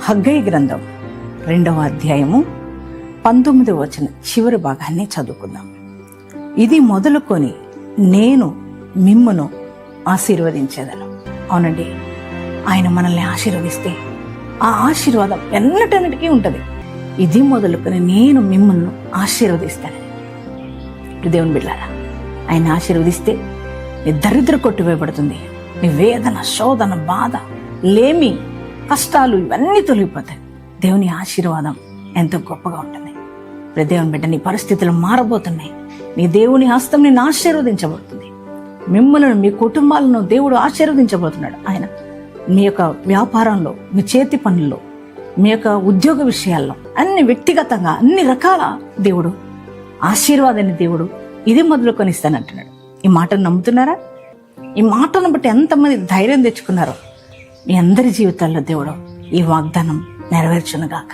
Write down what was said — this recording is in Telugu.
హగ్గయి గ్రంథం 2వ అధ్యాయము 19వ వచనం చివరి భాగాన్ని చదువుకుందాం. ఇది మొదలుకొని నేను మిమ్మును ఆశీర్వదించేదను. అవునండి, ఆయన మనల్ని ఆశీర్వదిస్తే ఆ ఆశీర్వాదం ఎన్నటన్నిటికీ ఉంటుంది. ఇది మొదలుకొని నేను మిమ్మల్ని ఆశీర్వదిస్తాను. దేవుని బిడ్డలారా, ఆయన ఆశీర్వదిస్తే నీ దరిద్ర కొట్టివేయబడుతుంది. నీ వేదన, శోధన, బాధ, లేమి, కష్టాలు ఇవన్నీ తొలగిపోతాయి. దేవుని ఆశీర్వాదం ఎంతో గొప్పగా ఉంటుంది. దేవుని బిడ్డ, నీ పరిస్థితులు మారబోతున్నాయి. నీ దేవుని హస్తం నిన్ను ఆశీర్వదించబడుతుంది. మిమ్మల్ని, మీ కుటుంబాలను దేవుడు ఆశీర్వదించబోతున్నాడు. ఆయన మీ యొక్క వ్యాపారంలో, మీ చేతి పనుల్లో, మీ యొక్క ఉద్యోగ విషయాల్లో, అన్ని వ్యక్తిగతంగా అన్ని రకాల దేవుడు ఆశీర్వాదాన్ని దేవుడు ఇది మొదలుకొని ఇస్తానంటున్నాడు. ఈ మాటను నమ్ముతున్నారా? ఈ మాటను బట్టి ఎంతమంది ధైర్యం తెచ్చుకున్నారో మీ అందరి జీవితాల్లో దేవుడు ఈ వాగ్దానం నెరవేర్చునుగాక.